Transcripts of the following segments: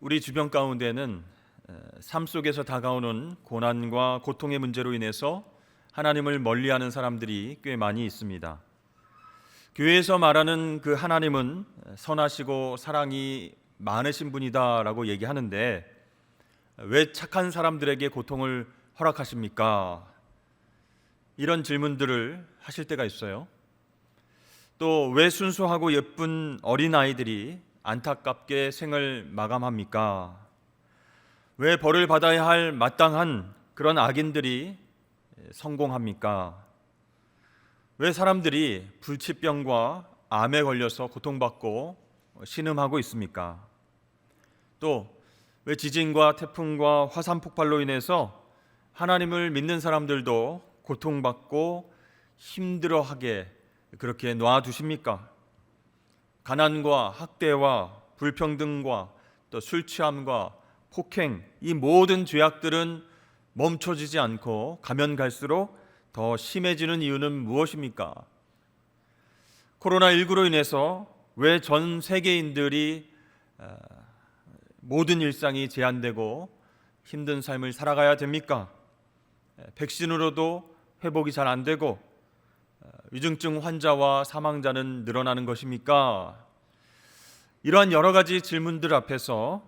우리 주변 가운데는 삶 속에서 다가오는 고난과 고통의 문제로 인해서 하나님을 멀리하는 사람들이 꽤 많이 있습니다. 교회에서 말하는 그 하나님은 선하시고 사랑이 많으신 분이다라고 얘기하는데 왜 착한 사람들에게 고통을 허락하십니까? 이런 질문들을 하실 때가 있어요. 또 왜 순수하고 예쁜 어린아이들이 안타깝게 생을 마감합니까? 왜 벌을 받아야 할 마땅한 그런 악인들이 성공합니까? 왜 사람들이 불치병과 암에 걸려서 고통받고 신음하고 있습니까? 또 왜 지진과 태풍과 화산 폭발로 인해서 하나님을 믿는 사람들도 고통받고 힘들어하게 그렇게 놔두십니까? 가난과 학대와 불평등과 또 술 취함과 폭행, 이 모든 죄악들은 멈춰지지 않고 가면 갈수록 더 심해지는 이유는 무엇입니까? 코로나19로 인해서 왜 전 세계인들이 모든 일상이 제한되고 힘든 삶을 살아가야 됩니까? 백신으로도 회복이 잘 안 되고 위중증 환자와 사망자는 늘어나는 것입니까? 이러한 여러 가지 질문들 앞에서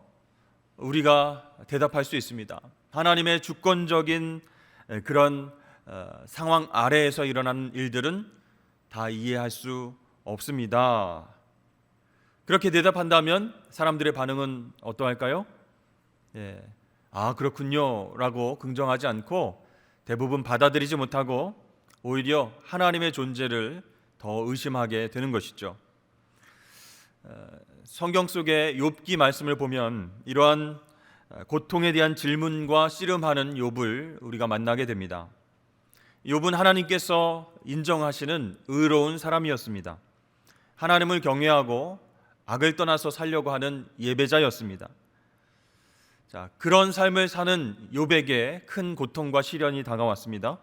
우리가 대답할 수 있습니다. 하나님의 주권적인 그런 상황 아래에서 일어난 일들은 다 이해할 수 없습니다. 그렇게 대답한다면 사람들의 반응은 어떠할까요? 그렇군요 라고 긍정하지 않고 대부분 받아들이지 못하고 오히려 하나님의 존재를 더 의심하게 되는 것이죠. 성경 속의 욥기 말씀을 보면 이러한 고통에 대한 질문과 씨름하는 욥을 우리가 만나게 됩니다. 욥은 하나님께서 인정하시는 의로운 사람이었습니다. 하나님을 경외하고 악을 떠나서 살려고 하는 예배자였습니다. 그런 삶을 사는 욥에게 큰 고통과 시련이 다가왔습니다.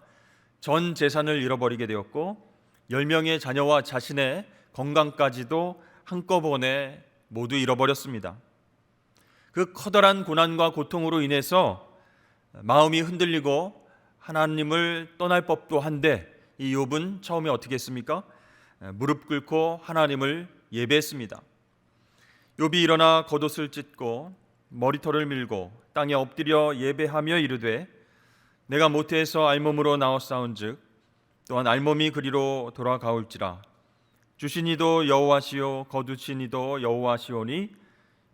전 재산을 잃어버리게 되었고 10명의 자녀와 자신의 건강까지도 한꺼번에 모두 잃어버렸습니다. 그 커다란 고난과 고통으로 인해서 마음이 흔들리고 하나님을 떠날 법도 한데 이 욥은 처음에 어떻게 했습니까? 무릎 꿇고 하나님을 예배했습니다. 욥이 일어나 겉옷을 찢고 머리털을 밀고 땅에 엎드려 예배하며 이르되 내가 모태에서 알몸으로 나왔사온즉 또한 알몸이 그리로 돌아가올지라 주신 이도 여호와시요 거두신 이도 여호와시오니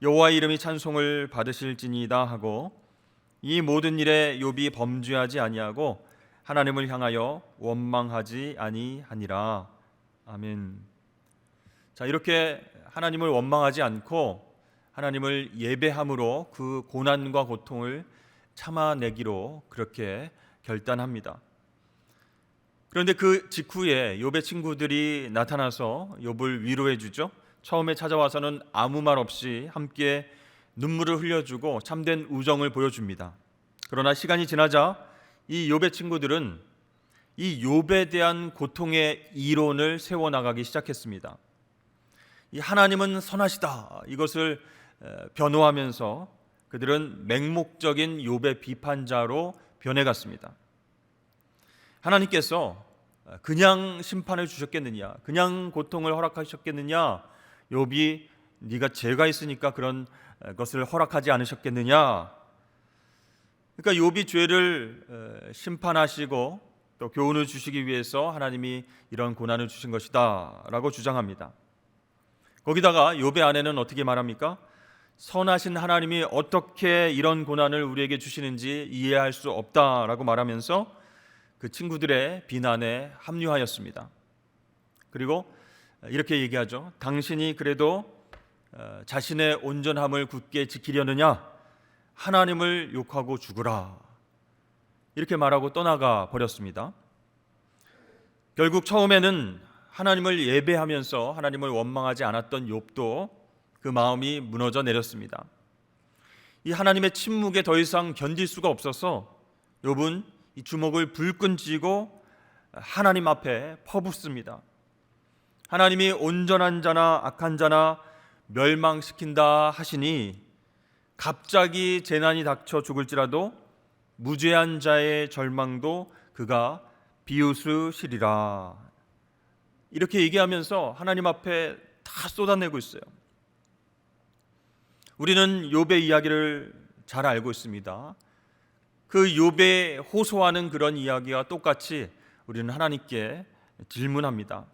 여호와의 이름이 찬송을 받으실지니이다 하고 이 모든 일에 욥이 범죄하지 아니하고 하나님을 향하여 원망하지 아니하니라. 아멘. 이렇게 하나님을 원망하지 않고 하나님을 예배함으로 그 고난과 고통을 참아내기로 그렇게 결단합니다. 그런데 그 직후에 욥의 친구들이 나타나서 욥을 위로해 주죠. 처음에 찾아와서는 아무 말 없이 함께 눈물을 흘려주고 참된 우정을 보여줍니다. 그러나 시간이 지나자 이 욥의 친구들은 이 욥에 대한 고통의 이론을 세워나가기 시작했습니다. 이 하나님은 선하시다 이것을 변호하면서 그들은 맹목적인 욥의 비판자로 변해갔습니다. 하나님께서 그냥 심판을 주셨겠느냐, 그냥 고통을 허락하셨겠느냐, 욥이 네가 죄가 있으니까 그런 것을 허락하지 않으셨겠느냐. 그러니까 욥이 죄를 심판하시고 또 교훈을 주시기 위해서 하나님이 이런 고난을 주신 것이다 라고 주장합니다. 거기다가 욥의 아내는 어떻게 말합니까? 선하신 하나님이 어떻게 이런 고난을 우리에게 주시는지 이해할 수 없다라고 말하면서 그 친구들의 비난에 합류하였습니다. 그리고 이렇게 얘기하죠. 당신이 그래도 자신의 온전함을 굳게 지키려느냐? 하나님을 욕하고 죽으라. 이렇게 말하고 떠나가 버렸습니다. 결국 처음에는 하나님을 예배하면서 하나님을 원망하지 않았던 욥도 그 마음이 무너져 내렸습니다. 이 하나님의 침묵에 더 이상 견딜 수가 없어서 욥은 이 주먹을 불끈 쥐고 하나님 앞에 퍼붓습니다. 하나님이 온전한 자나 악한 자나 멸망시킨다 하시니 갑자기 재난이 닥쳐 죽을지라도 무죄한 자의 절망도 그가 비웃으시리라. 이렇게 얘기하면서 하나님 앞에 다 쏟아내고 있어요. 우리는 욥의 이야기를 잘 알고 있습니다. 그 욥의 호소하는 그런 이야기와 똑같이 우리는 하나님께 질문합니다.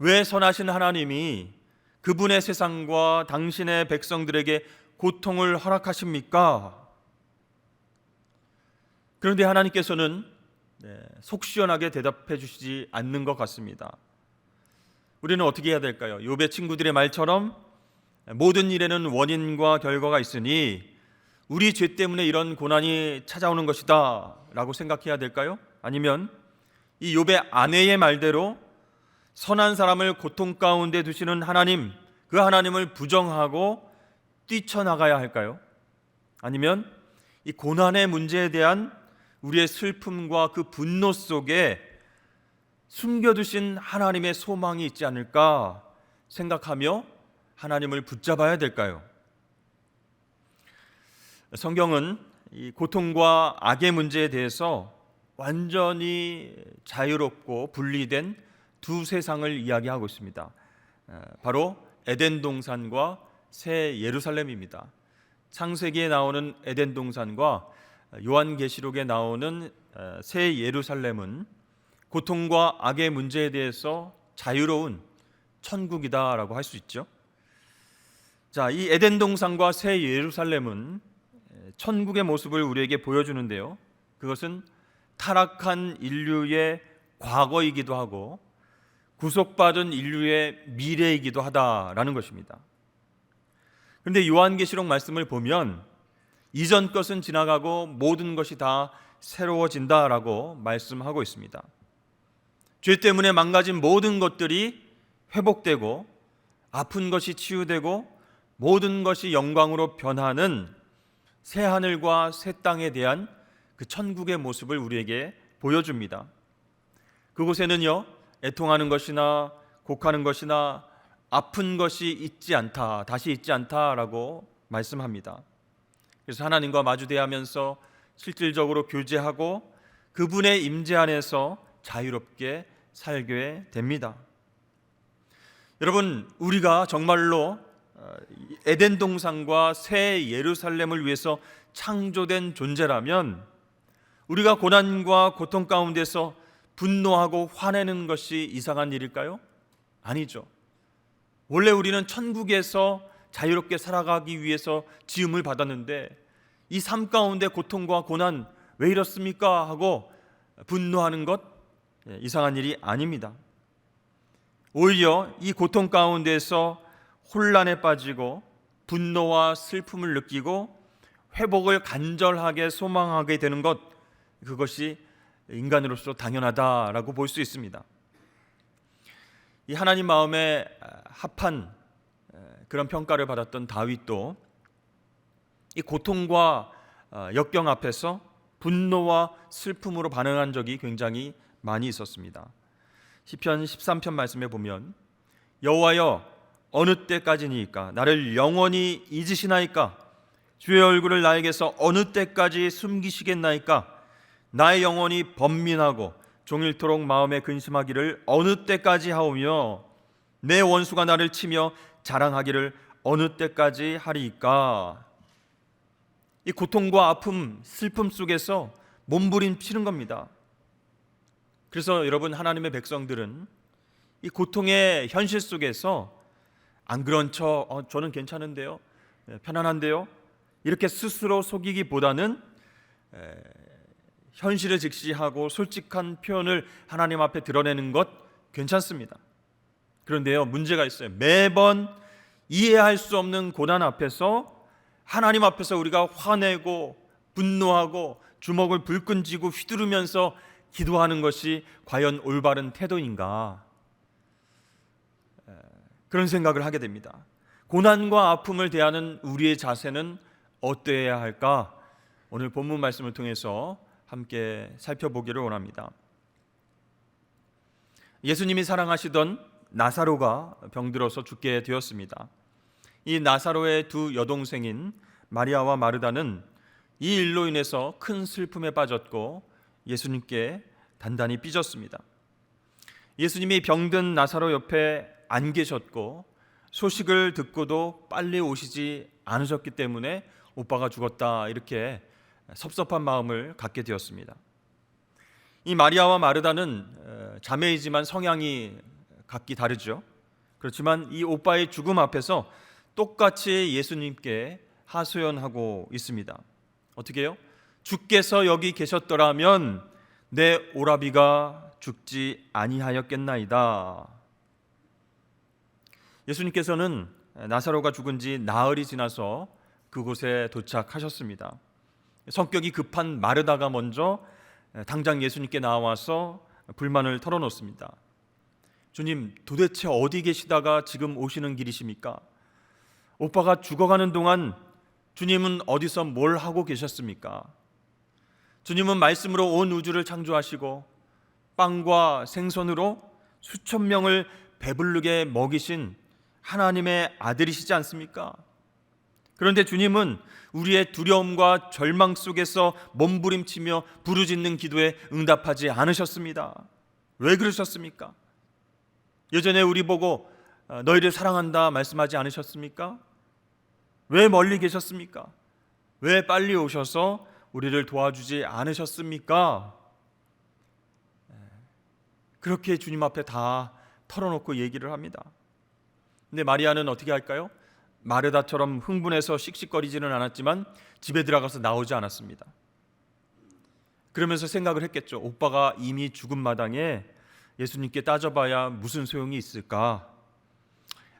왜 선하신 하나님이 그분의 세상과 당신의 백성들에게 고통을 허락하십니까? 그런데 하나님께서는 속 시원하게 대답해 주시지 않는 것 같습니다. 우리는 어떻게 해야 될까요? 욥의 친구들의 말처럼 모든 일에는 원인과 결과가 있으니 우리 죄 때문에 이런 고난이 찾아오는 것이다 라고 생각해야 될까요? 아니면 이 욥의 아내의 말대로 선한 사람을 고통 가운데 두시는 하나님, 그 하나님을 부정하고 뛰쳐나가야 할까요? 아니면 이 고난의 문제에 대한 우리의 슬픔과 그 분노 속에 숨겨두신 하나님의 소망이 있지 않을까 생각하며 하나님을 붙잡아야 될까요? 성경은 이 고통과 악의 문제에 대해서 완전히 자유롭고 분리된 두 세상을 이야기하고 있습니다. 바로 에덴 동산과 새 예루살렘입니다. 창세기에 나오는 에덴 동산과 요한계시록에 나오는 새 예루살렘은 고통과 악의 문제에 대해서 자유로운 천국이다라고 할 수 있죠. 자, 이 에덴 동산과 새 예루살렘은 천국의 모습을 우리에게 보여주는데요. 그것은 타락한 인류의 과거이기도 하고 구속받은 인류의 미래이기도 하다라는 것입니다. 그런데 요한계시록 말씀을 보면 이전 것은 지나가고 모든 것이 다 새로워진다라고 말씀하고 있습니다. 죄 때문에 망가진 모든 것들이 회복되고 아픈 것이 치유되고 모든 것이 영광으로 변하는 새 하늘과 새 땅에 대한 그 천국의 모습을 우리에게 보여줍니다. 그곳에는요, 애통하는 것이나 곡하는 것이나 아픈 것이 있지 않다, 다시 있지 않다라고 말씀합니다. 그래서 하나님과 마주대하면서 실질적으로 교제하고 그분의 임재 안에서 자유롭게 살게 됩니다. 여러분, 우리가 정말로 에덴 동산과 새 예루살렘을 위해서 창조된 존재라면 우리가 고난과 고통 가운데서 분노하고 화내는 것이 이상한 일일까요? 아니죠. 원래 우리는 천국에서 자유롭게 살아가기 위해서 지음을 받았는데 이 삶 가운데 고통과 고난 왜 이렇습니까? 하고 분노하는 것 이상한 일이 아닙니다. 오히려 이 고통 가운데서 혼란에 빠지고 분노와 슬픔을 느끼고 회복을 간절하게 소망하게 되는 것, 그것이 인간으로서 당연하다라고 볼 수 있습니다. 이 하나님 마음에 합한 그런 평가를 받았던 다윗도 이 고통과 역경 앞에서 분노와 슬픔으로 반응한 적이 굉장히 많이 있었습니다. 시편 13편 말씀에 보면 여호와여 어느 때까지니까 나를 영원히 잊으시나이까 주의 얼굴을 나에게서 어느 때까지 숨기시겠나이까 나의 영혼이 번민하고 종일토록 마음에 근심하기를 어느 때까지 하오며 내 원수가 나를 치며 자랑하기를 어느 때까지 하리이까. 이 고통과 아픔, 슬픔 속에서 몸부림치는 겁니다. 그래서 여러분, 하나님의 백성들은 이 고통의 현실 속에서 안 그런 척 저는 괜찮은데요, 편안한데요, 이렇게 스스로 속이기보다는 현실을 직시하고 솔직한 표현을 하나님 앞에 드러내는 것 괜찮습니다. 그런데요, 문제가 있어요. 매번 이해할 수 없는 고난 앞에서 하나님 앞에서 우리가 화내고 분노하고 주먹을 불끈 쥐고 휘두르면서 기도하는 것이 과연 올바른 태도인가? 그런 생각을 하게 됩니다. 고난과 아픔을 대하는 우리의 자세는 어떠해야 할까? 오늘 본문 말씀을 통해서 함께 살펴보기를 원합니다. 예수님이 사랑하시던 나사로가 병들어서 죽게 되었습니다. 이 나사로의 두 여동생인 마리아와 마르다는 이 일로 인해서 큰 슬픔에 빠졌고 예수님께 단단히 삐졌습니다. 예수님이 병든 나사로 옆에 안 계셨고 소식을 듣고도 빨리 오시지 않으셨기 때문에 오빠가 죽었다, 이렇게 섭섭한 마음을 갖게 되었습니다. 이 마리아와 마르다는 자매이지만 성향이 각기 다르죠. 그렇지만 이 오빠의 죽음 앞에서 똑같이 예수님께 하소연하고 있습니다. 어떻게 해요? 주께서 여기 계셨더라면 내 오라비가 죽지 아니하였겠나이다. 예수님께서는 나사로가 죽은 지 나흘이 지나서 그곳에 도착하셨습니다. 성격이 급한 마르다가 먼저 당장 예수님께 나와서 불만을 털어놓습니다. 주님, 도대체 어디 계시다가 지금 오시는 길이십니까? 오빠가 죽어가는 동안 주님은 어디서 뭘 하고 계셨습니까? 주님은 말씀으로 온 우주를 창조하시고 빵과 생선으로 수천 명을 배부르게 먹이신 하나님의 아들이시지 않습니까? 그런데 주님은 우리의 두려움과 절망 속에서 몸부림치며 부르짖는 기도에 응답하지 않으셨습니다. 왜 그러셨습니까? 예전에 우리 보고 너희를 사랑한다 말씀하지 않으셨습니까? 왜 멀리 계셨습니까? 왜 빨리 오셔서 우리를 도와주지 않으셨습니까? 그렇게 주님 앞에 다 털어놓고 얘기를 합니다. 근데 마리아는 어떻게 할까요? 마르다처럼 흥분해서 씩씩거리지는 않았지만 집에 들어가서 나오지 않았습니다. 그러면서 생각을 했겠죠. 오빠가 이미 죽은 마당에 예수님께 따져봐야 무슨 소용이 있을까?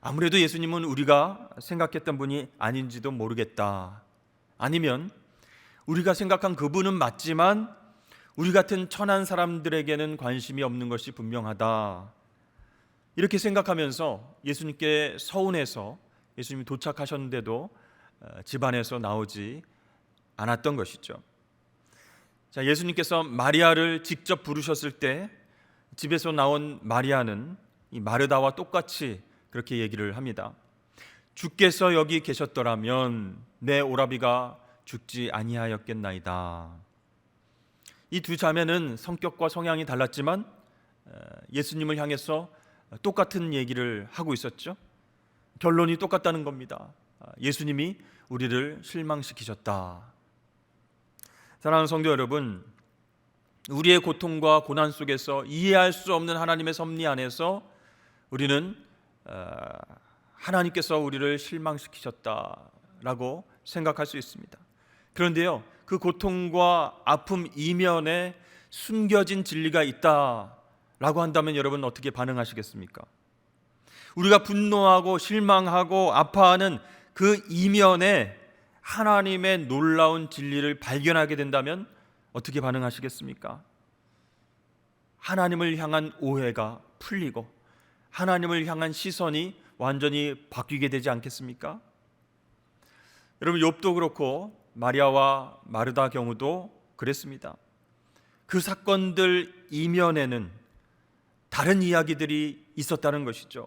아무래도 예수님은 우리가 생각했던 분이 아닌지도 모르겠다. 아니면 우리가 생각한 그분은 맞지만 우리 같은 천한 사람들에게는 관심이 없는 것이 분명하다. 이렇게 생각하면서 예수님께 서운해서 예수님이 도착하셨는데도 집안에서 나오지 않았던 것이죠. 자, 예수님께서 마리아를 직접 부르셨을 때 집에서 나온 마리아는 이 마르다와 똑같이 그렇게 얘기를 합니다. 주께서 여기 계셨더라면 내 오라비가 죽지 아니하였겠나이다. 이 두 자매는 성격과 성향이 달랐지만 예수님을 향해서 똑같은 얘기를 하고 있었죠. 결론이 똑같다는 겁니다. 예수님이 우리를 실망시키셨다. 사랑하는 성도 여러분, 우리의 고통과 고난 속에서 이해할 수 없는 하나님의 섭리 안에서 우리는 하나님께서 우리를 실망시키셨다라고 생각할 수 있습니다. 그런데요, 그 고통과 아픔 이면에 숨겨진 진리가 있다라고 한다면 여러분 어떻게 반응하시겠습니까? 우리가 분노하고 실망하고 아파하는 그 이면에 하나님의 놀라운 진리를 발견하게 된다면 어떻게 반응하시겠습니까? 하나님을 향한 오해가 풀리고 하나님을 향한 시선이 완전히 바뀌게 되지 않겠습니까? 여러분, 욥도 그렇고 마리아와 마르다 경우도 그랬습니다. 그 사건들 이면에는 다른 이야기들이 있었다는 것이죠.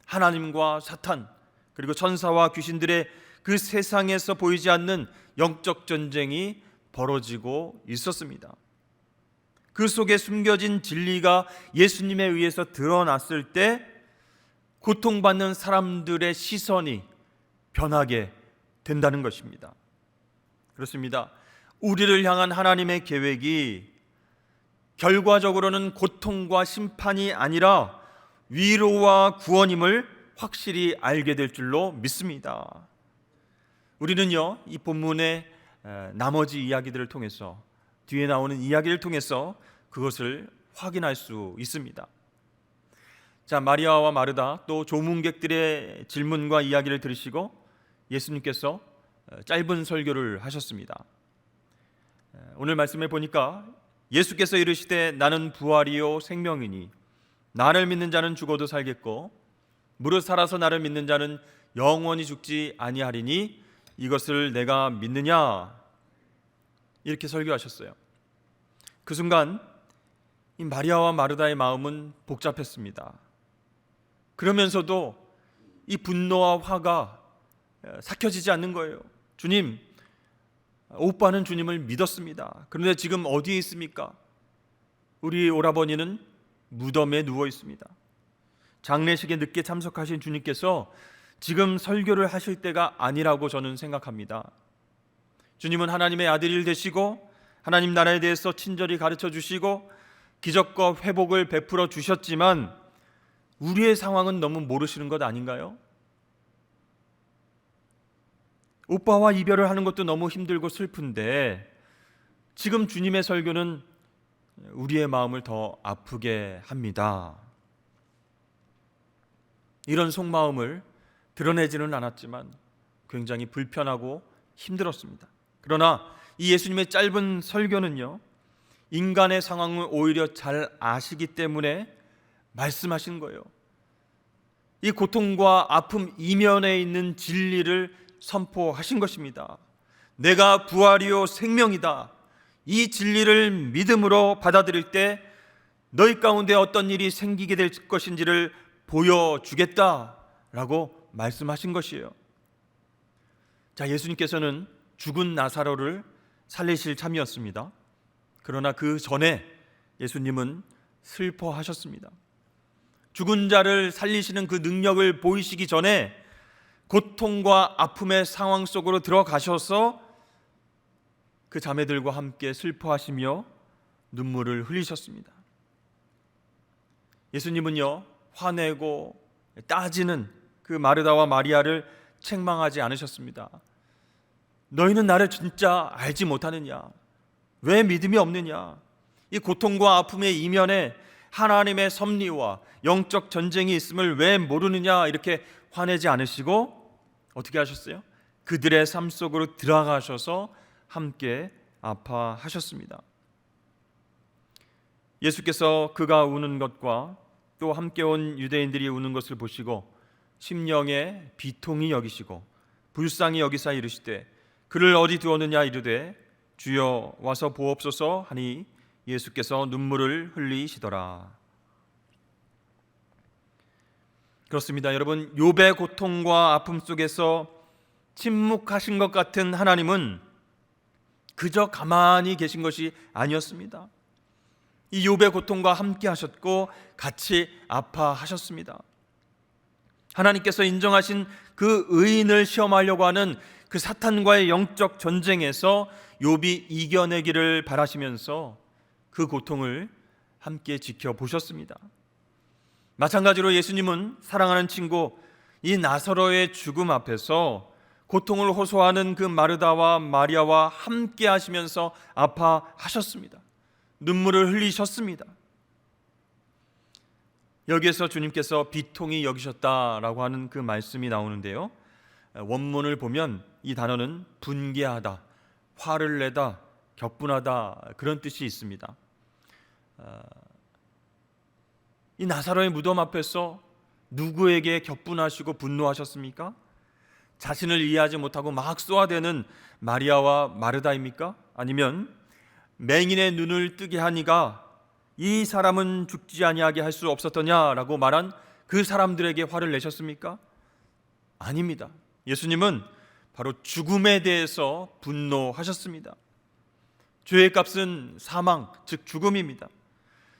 하나님과 사탄, 그리고 천사와 귀신들의 그 세상에서 보이지 않는 영적 전쟁이 벌어지고 있었습니다. 그 속에 숨겨진 진리가 예수님에 의해서 드러났을 때 고통받는 사람들의 시선이 변하게 된다는 것입니다. 그렇습니다. 우리를 향한 하나님의 계획이 결과적으로는 고통과 심판이 아니라 위로와 구원임을 확실히 알게 될 줄로 믿습니다. 우리는요, 이 본문의 나머지 이야기들을 통해서, 뒤에 나오는 이야기를 통해서 그것을 확인할 수 있습니다. 자, 마리아와 마르다 또 조문객들의 질문과 이야기를 들으시고 예수님께서 짧은 설교를 하셨습니다. 오늘 말씀에 보니까 예수께서 이르시되 나는 부활이요 생명이니 나를 믿는 자는 죽어도 살겠고 무릇 살아서 나를 믿는 자는 영원히 죽지 아니하리니 이것을 내가 믿느냐, 이렇게 설교하셨어요. 그 순간 이 마리아와 마르다의 마음은 복잡했습니다. 그러면서도 이 분노와 화가 삭혀지지 않는 거예요. 주님, 오빠는 주님을 믿었습니다. 그런데 지금 어디에 있습니까? 우리 오라버니는 무덤에 누워 있습니다. 장례식에 늦게 참석하신 주님께서 지금 설교를 하실 때가 아니라고 저는 생각합니다. 주님은 하나님의 아들이 되시고 하나님 나라에 대해서 친절히 가르쳐 주시고 기적과 회복을 베풀어 주셨지만 우리의 상황은 너무 모르시는 것 아닌가요? 오빠와 이별을 하는 것도 너무 힘들고 슬픈데 지금 주님의 설교는 우리의 마음을 더 아프게 합니다. 이런 속마음을 드러내지는 않았지만 굉장히 불편하고 힘들었습니다. 그러나 이 예수님의 짧은 설교는요, 인간의 상황을 오히려 잘 아시기 때문에 말씀하신 거예요. 이 고통과 아픔 이면에 있는 진리를 선포하신 것입니다. 내가 부활이요 생명이다. 이 진리를 믿음으로 받아들일 때 너희 가운데 어떤 일이 생기게 될 것인지를 보여주겠다라고 말씀하신 것이에요. 자, 예수님께서는 죽은 나사로를 살리실 참이었습니다. 그러나 그 전에 예수님은 슬퍼하셨습니다. 죽은 자를 살리시는 그 능력을 보이시기 전에 고통과 아픔의 상황 속으로 들어가셔서 그 자매들과 함께 슬퍼하시며 눈물을 흘리셨습니다. 예수님은요, 화내고 따지는 그 마르다와 마리아를 책망하지 않으셨습니다. 너희는 나를 진짜 알지 못하느냐? 왜 믿음이 없느냐? 이 고통과 아픔의 이면에 하나님의 섭리와 영적 전쟁이 있음을 왜 모르느냐? 이렇게 화내지 않으시고 어떻게 하셨어요? 그들의 삶 속으로 들어가셔서 함께 아파하셨습니다. 예수께서 그가 우는 것과 또 함께 온 유대인들이 우는 것을 보시고 심령에 비통히 여기시고 불쌍히 여기사 이르시되 그를 어디 두었느냐 이르되 주여 와서 보옵소서 하니 예수께서 눈물을 흘리시더라. 그렇습니다. 여러분, 욥의 고통과 아픔 속에서 침묵하신 것 같은 하나님은 그저 가만히 계신 것이 아니었습니다. 이 욥의 고통과 함께 하셨고 같이 아파하셨습니다. 하나님께서 인정하신 그 의인을 시험하려고 하는 그 사탄과의 영적 전쟁에서 욥이 이겨내기를 바라시면서 그 고통을 함께 지켜보셨습니다. 마찬가지로 예수님은 사랑하는 친구 이 나사로의 죽음 앞에서 고통을 호소하는 그 마르다와 마리아와 함께 하시면서 아파하셨습니다. 눈물을 흘리셨습니다. 여기에서 주님께서 비통히 여기셨다라고 하는 그 말씀이 나오는데요, 원문을 보면 이 단어는 분개하다, 화를 내다, 격분하다 그런 뜻이 있습니다. 이 나사로의 무덤 앞에서 누구에게 격분하시고 분노하셨습니까? 자신을 이해하지 못하고 막 쏘아대는 마리아와 마르다입니까? 아니면 맹인의 눈을 뜨게 하니가 이 사람은 죽지 아니하게 할 수 없었더냐라고 말한 그 사람들에게 화를 내셨습니까? 아닙니다. 예수님은 바로 죽음에 대해서 분노하셨습니다. 죄의 값은 사망, 즉 죽음입니다.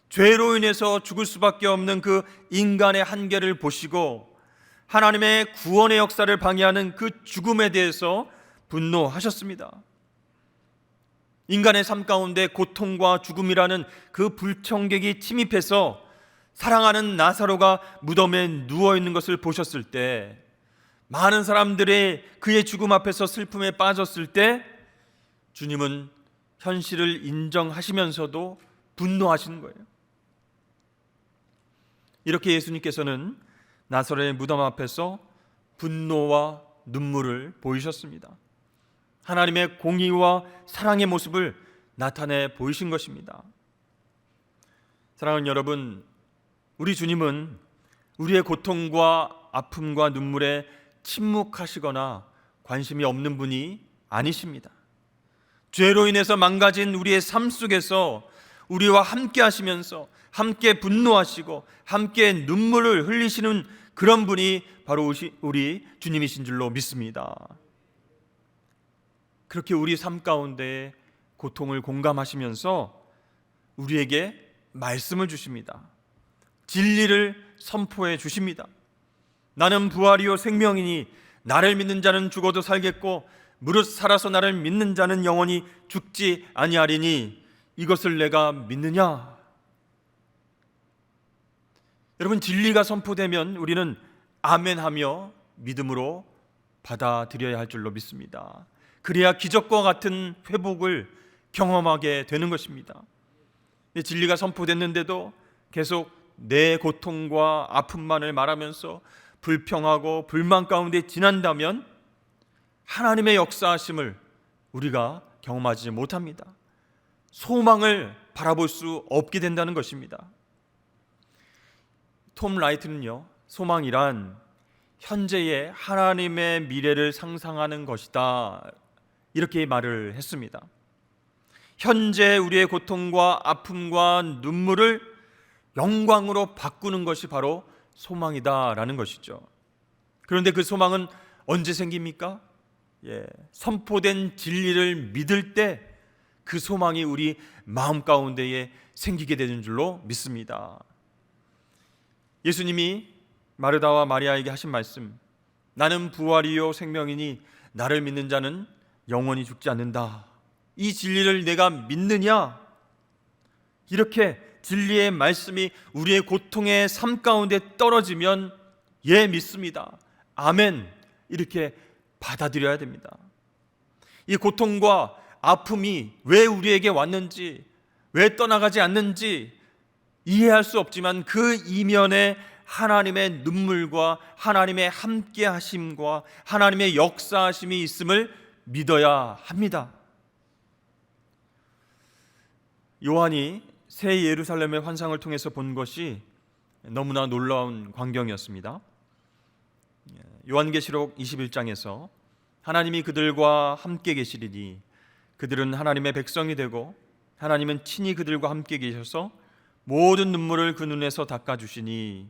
죄로 인해서 죽을 수밖에 없는 그 인간의 한계를 보시고 하나님의 구원의 역사를 방해하는 그 죽음에 대해서 분노하셨습니다. 인간의 삶 가운데 고통과 죽음이라는 그 불청객이 침입해서 사랑하는 나사로가 무덤에 누워있는 것을 보셨을 때, 많은 사람들의 그의 죽음 앞에서 슬픔에 빠졌을 때 주님은 현실을 인정하시면서도 분노하시는 거예요. 이렇게 예수님께서는 나사로의 무덤 앞에서 분노와 눈물을 보이셨습니다. 하나님의 공의와 사랑의 모습을 나타내 보이신 것입니다. 사랑하는 여러분, 우리 주님은 우리의 고통과 아픔과 눈물에 침묵하시거나 관심이 없는 분이 아니십니다. 죄로 인해서 망가진 우리의 삶 속에서 우리와 함께 하시면서 함께 분노하시고 함께 눈물을 흘리시는 그런 분이 바로 우리 주님이신 줄로 믿습니다. 그렇게 우리 삶 가운데 고통을 공감하시면서 우리에게 말씀을 주십니다. 진리를 선포해 주십니다. 나는 부활이요 생명이니 나를 믿는 자는 죽어도 살겠고 무릇 살아서 나를 믿는 자는 영원히 죽지 아니하리니 이것을 내가 믿느냐? 여러분, 진리가 선포되면 우리는 아멘하며 믿음으로 받아들여야 할 줄로 믿습니다. 그래야 기적과 같은 회복을 경험하게 되는 것입니다. 진리가 선포됐는데도 계속 내 고통과 아픔만을 말하면서 불평하고 불만 가운데 지난다면 하나님의 역사하심을 우리가 경험하지 못합니다. 소망을 바라볼 수 없게 된다는 것입니다. 톰 라이트는요, 소망이란 현재의 하나님의 미래를 상상하는 것이다, 이렇게 말을 했습니다. 현재 우리의 고통과 아픔과 눈물을 영광으로 바꾸는 것이 바로 소망이다라는 것이죠. 그런데 그 소망은 언제 생깁니까? 선포된 진리를 믿을 때 그 소망이 우리 마음 가운데에 생기게 되는 줄로 믿습니다. 예수님이 마르다와 마리아에게 하신 말씀, 나는 부활이요 생명이니 나를 믿는 자는 영원히 죽지 않는다. 이 진리를 내가 믿느냐? 이렇게 진리의 말씀이 우리의 고통의 삶 가운데 떨어지면 믿습니다. 아멘. 이렇게 받아들여야 됩니다. 이 고통과 아픔이 왜 우리에게 왔는지, 왜 떠나가지 않는지 이해할 수 없지만 그 이면에 하나님의 눈물과 하나님의 함께 하심과 하나님의 역사하심이 있음을 믿어야 합니다. 요한이 새 예루살렘의 환상을 통해서 본 것이 너무나 놀라운 광경이었습니다. 요한계시록 21장에서 하나님이 그들과 함께 계시리니 그들은 하나님의 백성이 되고 하나님은 친히 그들과 함께 계셔서 모든 눈물을 그 눈에서 닦아주시니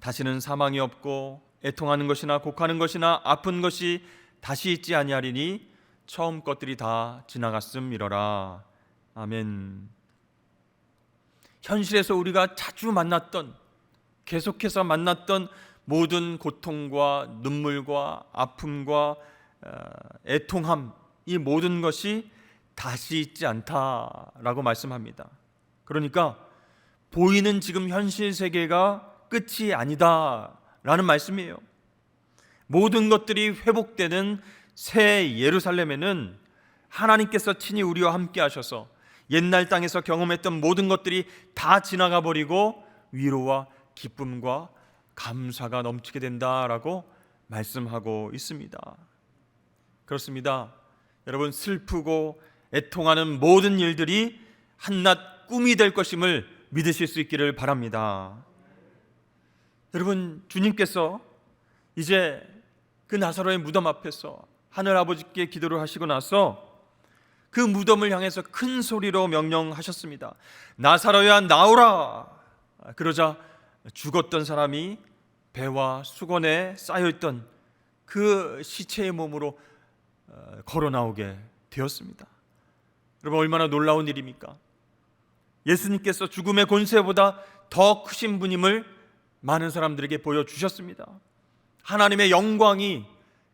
다시는 사망이 없고 애통하는 것이나 곡하는 것이나 아픈 것이 다시 있지 아니하리니 처음 것들이 다 지나갔음이러라. 아멘. 현실에서 우리가 자주 만났던, 계속해서 만났던 모든 고통과 눈물과 아픔과 애통함, 이 모든 것이 다시 있지 않다라고 말씀합니다. 그러니까 보이는 지금 현실 세계가 끝이 아니다라는 말씀이에요. 모든 것들이 회복되는 새 예루살렘에는 하나님께서 친히 우리와 함께 하셔서 옛날 땅에서 경험했던 모든 것들이 다 지나가 버리고 위로와 기쁨과 감사가 넘치게 된다라고 말씀하고 있습니다. 그렇습니다. 여러분, 슬프고 애통하는 모든 일들이 한낱 꿈이 될 것임을 믿으실 수 있기를 바랍니다. 여러분, 주님께서 이제 그 나사로의 무덤 앞에서 하늘 아버지께 기도를 하시고 나서 그 무덤을 향해서 큰 소리로 명령하셨습니다. 나사로야 나오라. 그러자 죽었던 사람이 배와 수건에 쌓여있던 그 시체의 몸으로 걸어 나오게 되었습니다. 여러분, 얼마나 놀라운 일입니까? 예수님께서 죽음의 권세보다 더 크신 분임을 많은 사람들에게 보여주셨습니다. 하나님의 영광이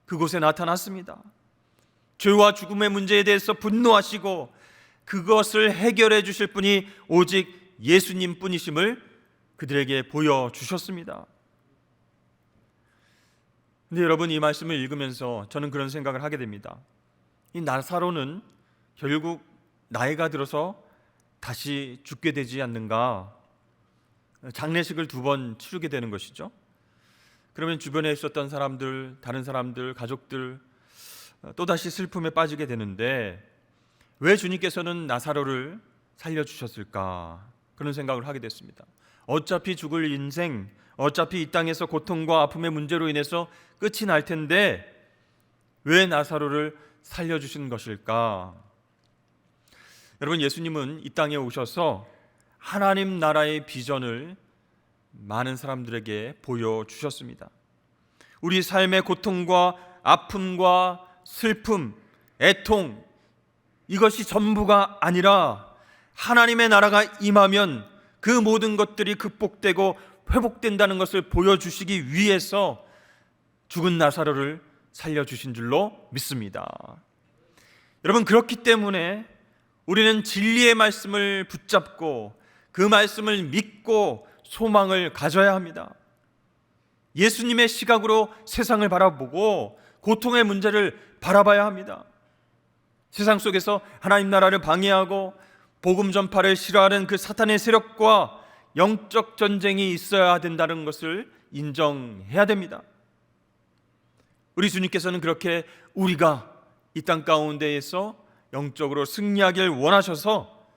그곳에 나타났습니다. 죄와 죽음의 문제에 대해서 분노하시고 그것을 해결해 주실 분이 오직 예수님 뿐이심을 그들에게 보여주셨습니다. 근데 여러분, 이 말씀을 읽으면서 저는 그런 생각을 하게 됩니다. 이 나사로는 결국 나이가 들어서 다시 죽게 되지 않는가? 장례식을 2번 치르게 되는 것이죠. 그러면 주변에 있었던 사람들, 다른 사람들, 가족들 또다시 슬픔에 빠지게 되는데 왜 주님께서는 나사로를 살려주셨을까? 그런 생각을 하게 됐습니다. 어차피 죽을 인생, 어차피 이 땅에서 고통과 아픔의 문제로 인해서 끝이 날 텐데 왜 나사로를 살려주신 것일까? 여러분, 예수님은 이 땅에 오셔서 하나님 나라의 비전을 많은 사람들에게 보여주셨습니다. 우리 삶의 고통과 아픔과 슬픔, 애통, 이것이 전부가 아니라 하나님의 나라가 임하면 그 모든 것들이 극복되고 회복된다는 것을 보여주시기 위해서 죽은 나사로를 살려주신 줄로 믿습니다. 여러분, 그렇기 때문에 우리는 진리의 말씀을 붙잡고 그 말씀을 믿고 소망을 가져야 합니다. 예수님의 시각으로 세상을 바라보고 고통의 문제를 바라봐야 합니다. 세상 속에서 하나님 나라를 방해하고 복음 전파를 싫어하는 그 사탄의 세력과 영적 전쟁이 있어야 된다는 것을 인정해야 됩니다. 우리 주님께서는 그렇게 우리가 이 땅 가운데에서 영적으로 승리하길 원하셔서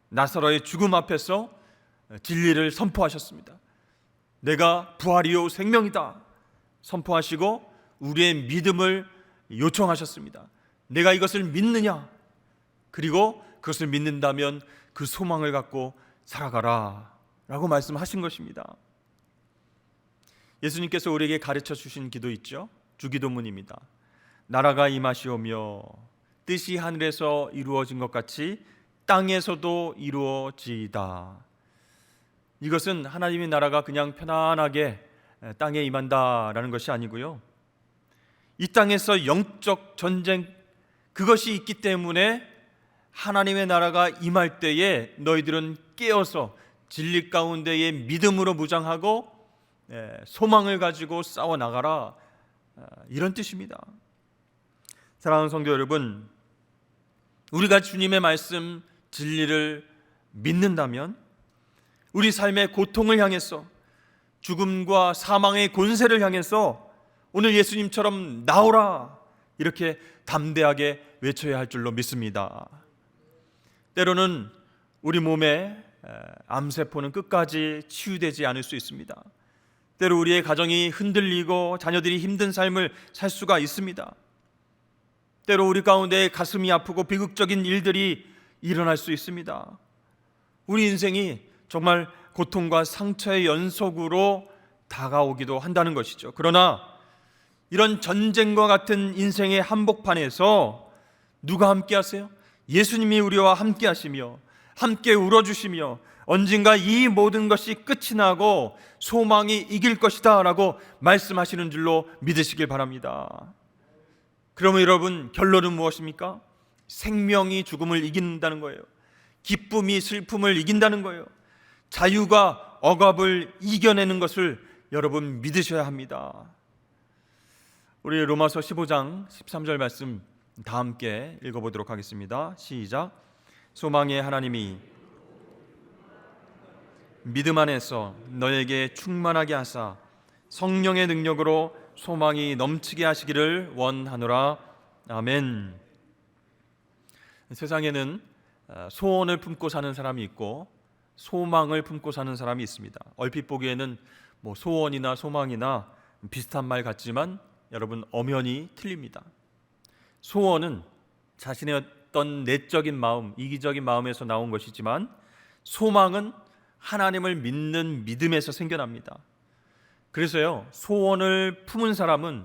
나사로의 죽음 앞에서 진리를 선포하셨습니다. 내가 부활이요 생명이다 선포하시고 우리의 믿음을 요청하셨습니다. 내가 이것을 믿느냐? 그리고 그것을 믿는다면 그 소망을 갖고 살아가라 라고 말씀하신 것입니다. 예수님께서 우리에게 가르쳐 주신 기도 있죠? 주기도문입니다. 나라가 임하시오며 뜻이 하늘에서 이루어진 것 같이 땅에서도 이루어지이다. 이것은 하나님의 나라가 그냥 편안하게 땅에 임한다라는 것이 아니고요, 이 땅에서 영적 전쟁, 그것이 있기 때문에 하나님의 나라가 임할 때에 너희들은 깨어서 진리 가운데에 믿음으로 무장하고 소망을 가지고 싸워 나가라, 이런 뜻입니다. 사랑하는 성도 여러분, 우리가 주님의 말씀 진리를 믿는다면 우리 삶의 고통을 향해서, 죽음과 사망의 권세를 향해서 오늘 예수님처럼 나오라, 이렇게 담대하게 외쳐야 할 줄로 믿습니다. 때로는 우리 몸의 암세포는 끝까지 치유되지 않을 수 있습니다. 때로 우리의 가정이 흔들리고 자녀들이 힘든 삶을 살 수가 있습니다. 때로 우리 가운데 가슴이 아프고 비극적인 일들이 일어날 수 있습니다. 우리 인생이 정말 고통과 상처의 연속으로 다가오기도 한다는 것이죠. 그러나 이런 전쟁과 같은 인생의 한복판에서 누가 함께 하세요? 예수님이 우리와 함께 하시며 함께 울어주시며 언젠가 이 모든 것이 끝이 나고 소망이 이길 것이다 라고 말씀하시는 줄로 믿으시길 바랍니다. 그러면 여러분, 결론은 무엇입니까? 생명이 죽음을 이긴다는 거예요. 기쁨이 슬픔을 이긴다는 거예요. 자유가 억압을 이겨내는 것을 여러분 믿으셔야 합니다. 우리 로마서 15장 13절 말씀 다 함께 읽어보도록 하겠습니다. 시작. 소망의 하나님이 믿음 안에서 너에게 충만하게 하사 성령의 능력으로 소망이 넘치게 하시기를 원하노라. 아멘. 세상에는 소원을 품고 사는 사람이 있고 소망을 품고 사는 사람이 있습니다. 얼핏 보기에는 소원이나 소망이나 비슷한 말 같지만 여러분, 엄연히 틀립니다. 소원은 자신의 어떤 내적인 마음, 이기적인 마음에서 나온 것이지만 소망은 하나님을 믿는 믿음에서 생겨납니다. 그래서요, 소원을 품은 사람은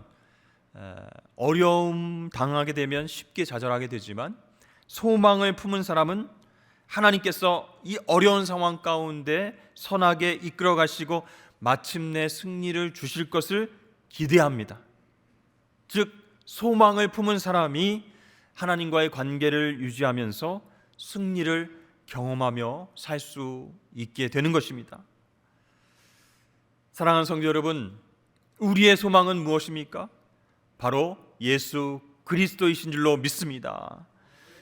어려움 당하게 되면 쉽게 좌절하게 되지만 소망을 품은 사람은 하나님께서 이 어려운 상황 가운데 선하게 이끌어 가시고 마침내 승리를 주실 것을 기대합니다. 즉, 소망을 품은 사람이 하나님과의 관계를 유지하면서 승리를 경험하며 살 수 있게 되는 것입니다. 사랑하는 성도 여러분, 우리의 소망은 무엇입니까? 바로 예수 그리스도이신 줄로 믿습니다.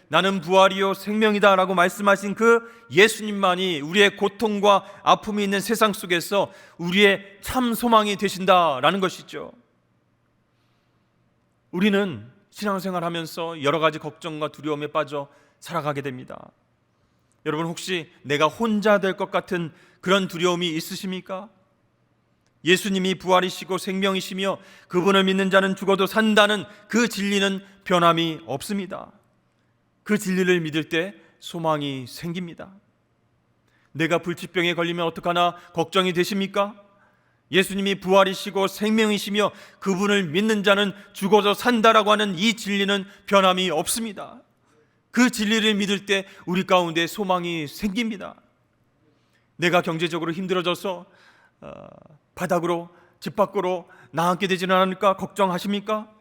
나는 부활이요 생명이다 라고 말씀하신 그 예수님만이 우리의 고통과 아픔이 있는 세상 속에서 우리의 참 소망이 되신다라는 것이죠. 우리는 신앙생활 하면서 여러 가지 걱정과 두려움에 빠져 살아가게 됩니다. 여러분, 혹시 내가 혼자 될 것 같은 그런 두려움이 있으십니까? 예수님이 부활이시고 생명이시며 그분을 믿는 자는 죽어도 산다는 그 진리는 변함이 없습니다. 그 진리를 믿을 때 소망이 생깁니다. 내가 불치병에 걸리면 어떡하나 걱정이 되십니까? 예수님이 부활이시고 생명이시며 그분을 믿는 자는 죽어도 산다라고 하는 이 진리는 변함이 없습니다. 그 진리를 믿을 때 우리 가운데 소망이 생깁니다. 내가 경제적으로 힘들어져서 바닥으로 집 밖으로 나앉게 되지는 않을까 걱정하십니까?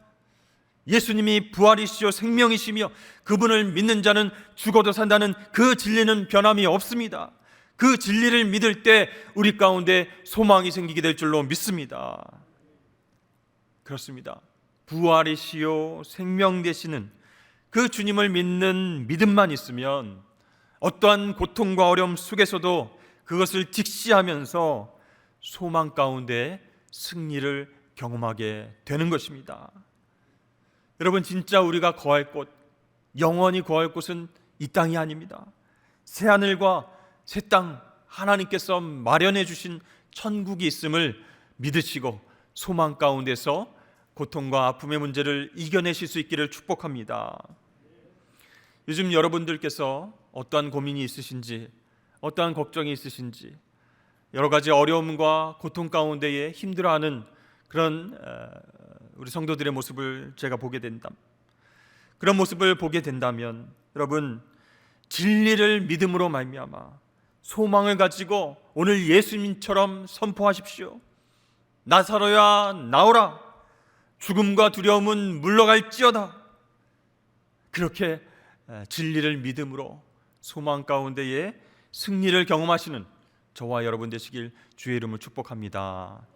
예수님이 부활이시요 생명이시며 그분을 믿는 자는 죽어도 산다는 그 진리는 변함이 없습니다. 그 진리를 믿을 때 우리 가운데 소망이 생기게 될 줄로 믿습니다. 그렇습니다. 부활이시요 생명 되시는 그 주님을 믿는 믿음만 있으면 어떠한 고통과 어려움 속에서도 그것을 직시하면서 소망 가운데 승리를 경험하게 되는 것입니다. 여러분, 진짜 우리가 거할 곳, 영원히 거할 곳은 이 땅이 아닙니다. 새하늘과 새 땅, 하나님께서 마련해 주신 천국이 있음을 믿으시고 소망 가운데서 고통과 아픔의 문제를 이겨내실 수 있기를 축복합니다. 요즘 여러분들께서 어떠한 고민이 있으신지, 어떠한 걱정이 있으신지, 여러 가지 어려움과 고통 가운데에 힘들어하는 그런 우리 성도들의 모습을 제가 보게 된다면, 그런 모습을 보게 된다면 여러분, 진리를 믿음으로 말미암아 소망을 가지고 오늘 예수님처럼 선포하십시오. 나사로야 나오라, 죽음과 두려움은 물러갈지어다. 그렇게 진리를 믿음으로 소망 가운데에 승리를 경험하시는 저와 여러분 되시길 주의 이름으로 축복합니다.